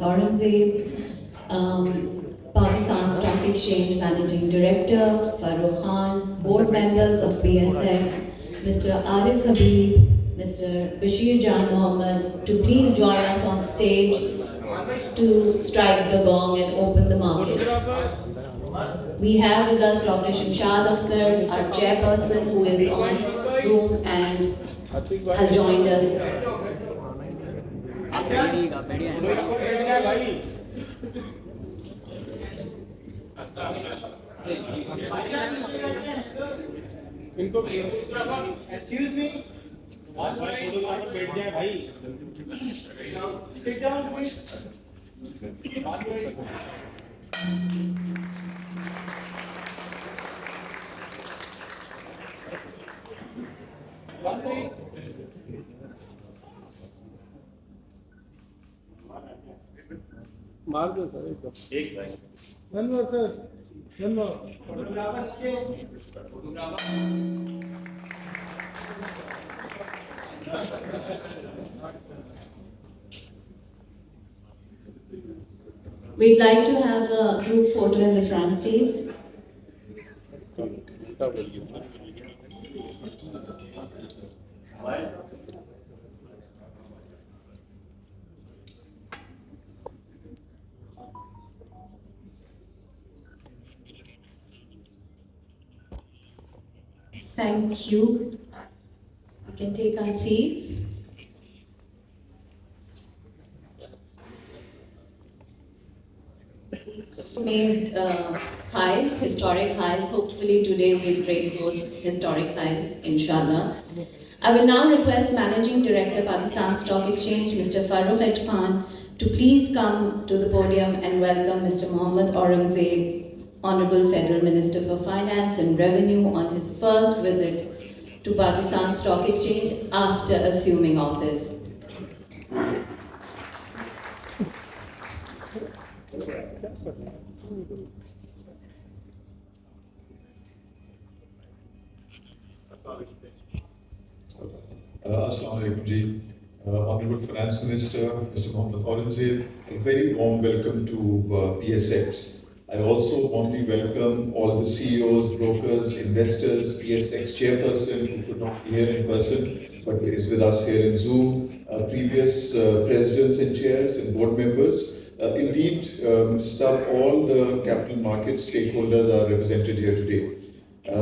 Aurangzeb, Pakistan Stock Exchange Managing Director, Farooq Khan, board members of PSX, Mr. Arif Habib, Mr. Bashir Jan Mohammed, to please join us on stage to strike the gong and open the market. We have with us Dr. Shamshad Akhtar, our chairperson, who is on Zoom and has joined us. Excuse me. Sit down, please. मार दो sir एक one more sir one more We'd like to have a group photo in the front, please. Thank you. We can take our seats. Made highs, historic highs. Hopefully today we'll break those historic highs, inshallah. I will now request Managing Director, Pakistan Stock Exchange, Mr. Farooq Khan, to please come to the podium and welcome Mr. Mohammad Aurangzeb, Honorable Federal Minister for Finance and Revenue, on his first visit to Pakistan Stock Exchange after assuming office. Assalamu alaikum ji. Honorable Finance Minister, Mr. Mohammad Aurangzeb, a very warm welcome to PSX. I also warmly welcome all the CEOs, brokers, investors, PSX chairperson who could not be here in person but is with us here in Zoom, previous presidents and chairs and board members. Indeed, all the capital market stakeholders are represented here today.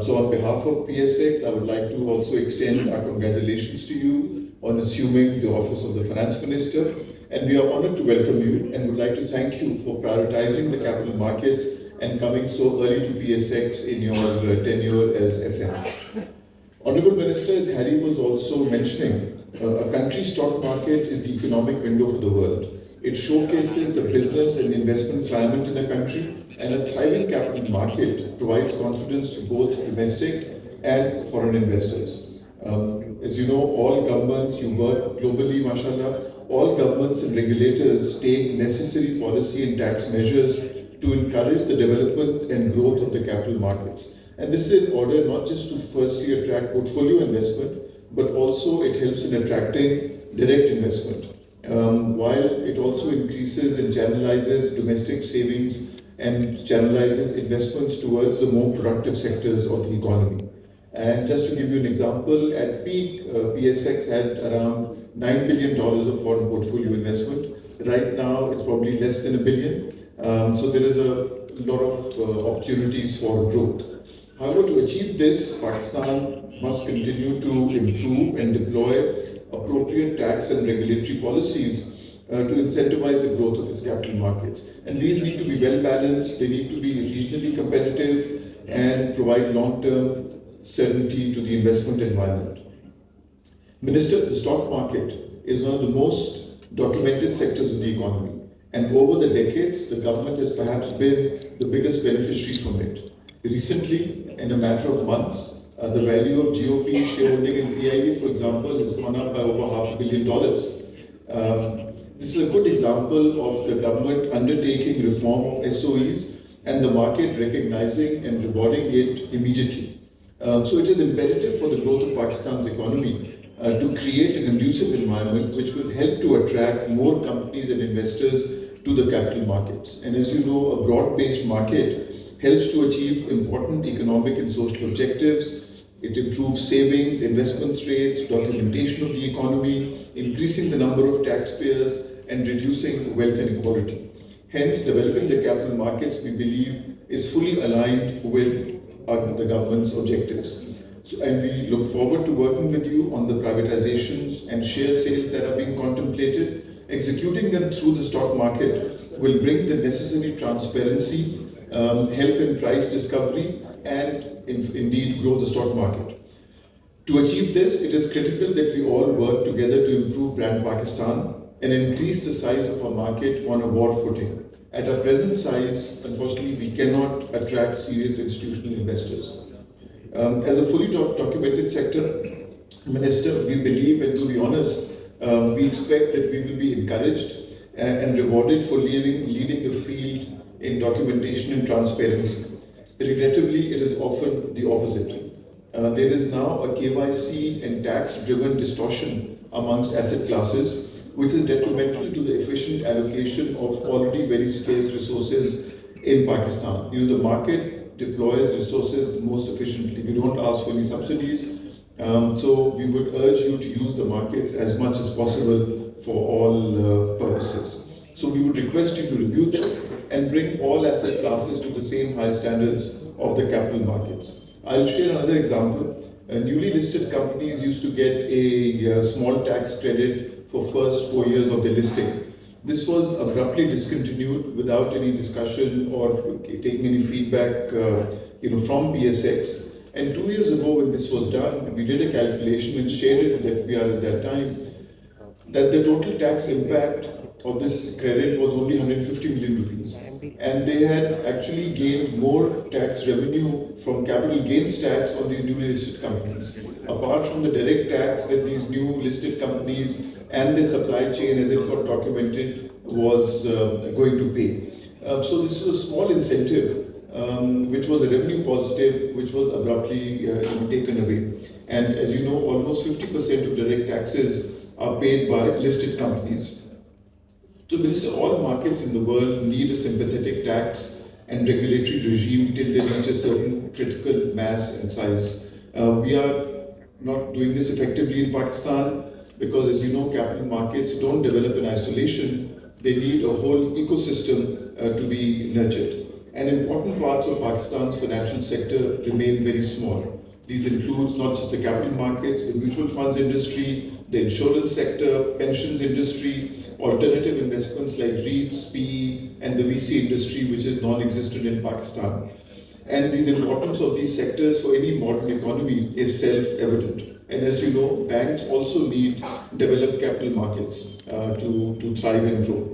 So on behalf of PSX, I would like to also extend our congratulations to you on assuming the office of the Finance Minister. And we are honored to welcome you and would like to thank you for prioritizing the capital markets and coming so early to PSX in your tenure as FM. Honorable Minister, as Harry was also mentioning, a country's stock market is the economic window for the world. It showcases the business and investment climate in a country, and a thriving capital market provides confidence to both domestic and foreign investors. As you know, all governments, you work globally, mashallah, all governments and regulators take necessary policy and tax measures to encourage the development and growth of the capital markets. And this is in order not just to firstly attract portfolio investment, but also it helps in attracting direct investment. While it also increases and channelizes domestic savings and channelizes investments towards the more productive sectors of the economy. And just to give you an example, at peak, PSX had around $9 billion of foreign portfolio investment. Right now, it's probably less than $1 billion. So there is a lot of opportunities for growth. However, to achieve this, Pakistan must continue to improve and deploy appropriate tax and regulatory policies to incentivize the growth of its capital markets. And these need to be well balanced, they need to be regionally competitive and provide long-term certainty to the investment environment. Minister, the stock market is one of the most documented sectors of the economy. And over the decades, the government has perhaps been the biggest beneficiary from it. Recently, in a matter of months, the value of GOP shareholding in PIB, for example, has gone up by over $500 million. This is a good example of the government undertaking reform of SOEs and the market recognizing and rewarding it immediately. So it is imperative for the growth of Pakistan's economy to create a conducive environment which will help to attract more companies and investors to the capital markets. And as you know, a broad-based market helps to achieve important economic and social objectives. It improves savings, investment rates, documentation of the economy, increasing the number of taxpayers, and reducing wealth inequality. Hence, developing the capital markets, we believe, is fully aligned with the government's objectives. And we look forward to working with you on the privatizations and share sales that are being contemplated. Executing them through the stock market will bring the necessary transparency, help in price discovery, and indeed grow the stock market. To achieve this, it is critical that we all work together to improve brand Pakistan and increase the size of our market on a war footing. At our present size, unfortunately, we cannot attract serious institutional investors. As a fully documented sector minister, we believe, and to be honest, we expect that we will be encouraged and rewarded for leading the field in documentation and transparency. Regrettably, it is often the opposite. There is now a KYC and tax-driven distortion amongst asset classes, which is detrimental to the efficient allocation of already very scarce resources in Pakistan. The market deploys resources most efficiently. We don't ask for any subsidies. So we would urge you to use the markets as much as possible for all purposes. So we would request you to review this and bring all asset classes to the same high standards of the capital markets. I'll share another example. Newly listed companies used to get a small tax credit for first 4 years of their listing. This was abruptly discontinued without any discussion or taking any feedback from PSX. And 2 years ago when this was done, we did a calculation and shared it with FBR at that time, that the total tax impact of this credit was only 150 million rupees. And they had actually gained more tax revenue from capital gains tax on these newly listed companies, apart from the direct tax that these new listed companies and their supply chain, as it got documented, was going to pay. So this was a small incentive, which was a revenue positive, which was abruptly taken away. And as you know, almost 50% of direct taxes are paid by listed companies. So Minister, all markets in the world need a sympathetic tax and regulatory regime till they reach a certain critical mass and size. We are not doing this effectively in Pakistan because, as you know, capital markets don't develop in isolation. They need a whole ecosystem to be nurtured. And important parts of Pakistan's financial sector remain very small. These include not just the capital markets, the mutual funds industry, the insurance sector, pensions industry, alternative investments like REITs, PE, and the VC industry, which is non-existent in Pakistan. And the importance of these sectors for any modern economy is self-evident. And as you know, banks also need developed capital markets to thrive and grow.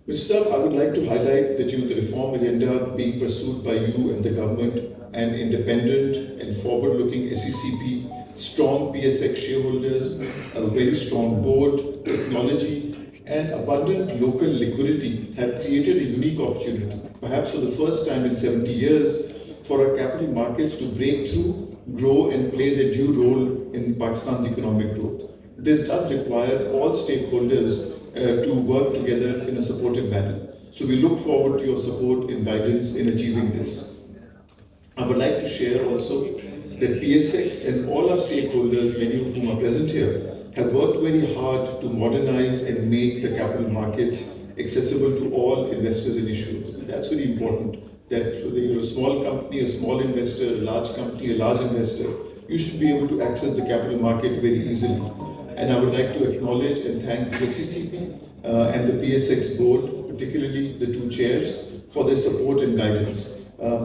Mr. I would like to highlight that the reform agenda being pursued by you and the government, an independent and forward-looking SECP, strong PSX shareholders, a very strong board, technology, and abundant local liquidity have created a unique opportunity, perhaps for the first time in 70 years, for our capital markets to break through, grow, and play their due role in Pakistan's economic growth. This does require all stakeholders to work together in a supportive manner. So we look forward to your support and guidance in achieving this. I would like to share also that PSX and all our stakeholders, many of whom are present here, have worked very hard to modernize and make the capital markets accessible to all investors and issuers. That's very important, that for a small company, a small investor, a large company, a large investor, you should be able to access the capital market very easily. And I would like to acknowledge and thank the SECP and the PSX board, particularly the two chairs, for their support and guidance.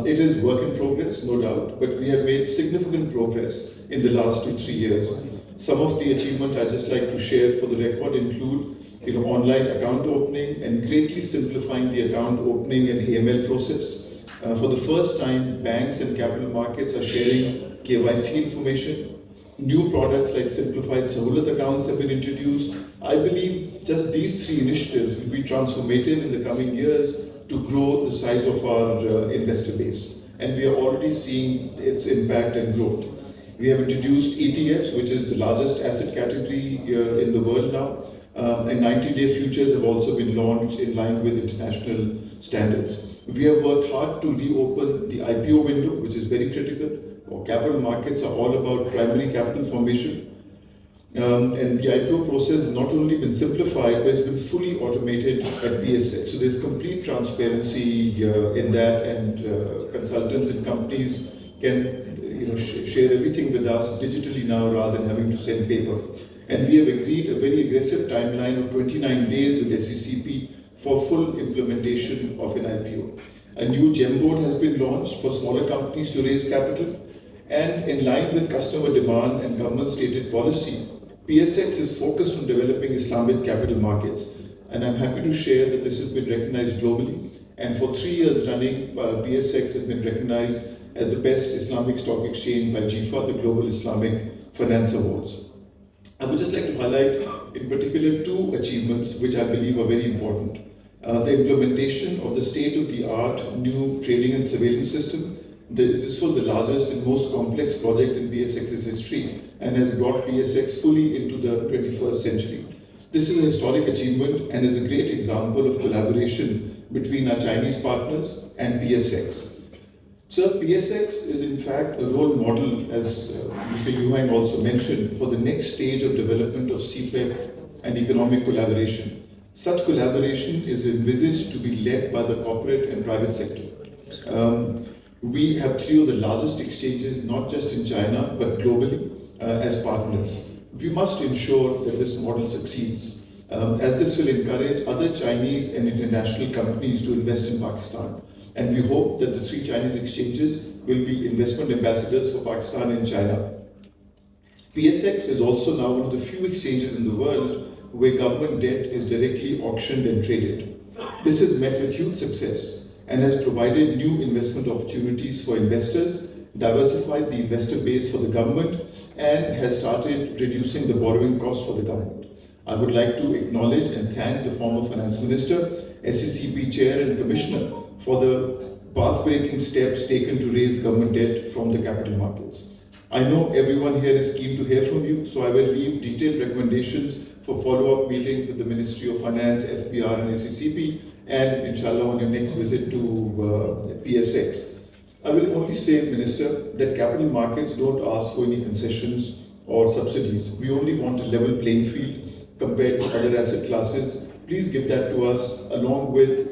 It is work in progress, no doubt, but we have made significant progress in the last 2-3 years. Some of the achievements I'd just like to share for the record include online account opening and greatly simplifying the account opening and AML process. For the first time, banks and capital markets are sharing KYC information. New products like simplified Sahulat accounts have been introduced. I believe just these 3 initiatives will be transformative in the coming years to grow the size of our investor base. And we are already seeing its impact and growth. We have introduced ETFs, which is the largest asset category in the world now. And 90-day futures have also been launched in line with international standards. We have worked hard to reopen the IPO window, which is very critical. Our capital markets are all about primary capital formation. And the IPO process has not only been simplified, but it's been fully automated at PSX. So there's complete transparency in that, and consultants and companies can share everything with us digitally now rather than having to send paper. And we have agreed a very aggressive timeline of 29 days with SECP for full implementation of an IPO. A new GEM board has been launched for smaller companies to raise capital. And in line with customer demand and government stated policy, PSX is focused on developing Islamic capital markets. And I'm happy to share that this has been recognized globally. And for 3 years running, PSX has been recognized as the best Islamic stock exchange by GIFA, the Global Islamic Finance Awards. I would just like to highlight in particular 2 achievements which I believe are very important. The implementation of the state-of-the-art new trading and surveillance system. This was the largest and most complex project in PSX's history and has brought PSX fully into the 21st century. This is a historic achievement and is a great example of collaboration between our Chinese partners and PSX. Sir, PSX is in fact a role model, as Mr. Yuhang also mentioned, for the next stage of development of CPEP and economic collaboration. Such collaboration is envisaged to be led by the corporate and private sector. We have 3 of the largest exchanges, not just in China, but globally as partners. We must ensure that this model succeeds, as this will encourage other Chinese and international companies to invest in Pakistan. And we hope that the 3 Chinese exchanges will be investment ambassadors for Pakistan and China. PSX is also now one of the few exchanges in the world where government debt is directly auctioned and traded. This has met with huge success and has provided new investment opportunities for investors, diversified the investor base for the government, and has started reducing the borrowing costs for the government. I would like to acknowledge and thank the former Finance Minister, SECP Chair and Commissioner for the path-breaking steps taken to raise government debt from the capital markets. I know everyone here is keen to hear from you, so I will leave detailed recommendations for follow-up meetings with the Ministry of Finance, FPR and SECP, and inshallah on your next visit to PSX. I will only say, Minister, that capital markets don't ask for any concessions or subsidies. We only want a level playing field compared to other asset classes. Please give that to us along with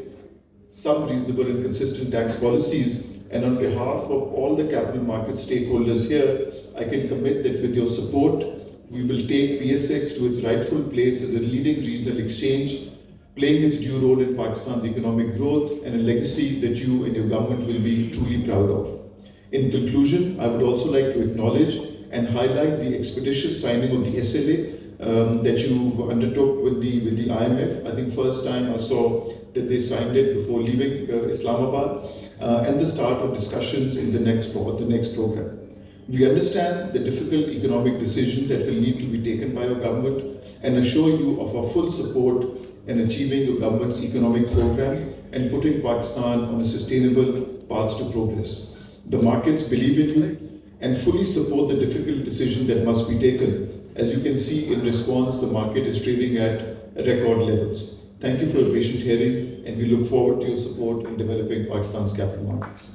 some reasonable and consistent tax policies. And on behalf of all the capital market stakeholders here, I can commit that with your support, we will take PSX to its rightful place as a leading regional exchange, playing its due role in Pakistan's economic growth and a legacy that you and your government will be truly proud of. In conclusion, I would also like to acknowledge and highlight the expeditious signing of the SLA that you undertook with the IMF. I think first time I saw that they signed it before leaving Islamabad, and the start of discussions in the next program. We understand the difficult economic decisions that will need to be taken by your government and assure you of our full support in achieving your government's economic program and putting Pakistan on a sustainable path to progress. The markets believe in you and fully support the difficult decision that must be taken. As you can see, in response, the market is trading at record levels. Thank you for your patient hearing, and we look forward to your support in developing Pakistan's capital markets.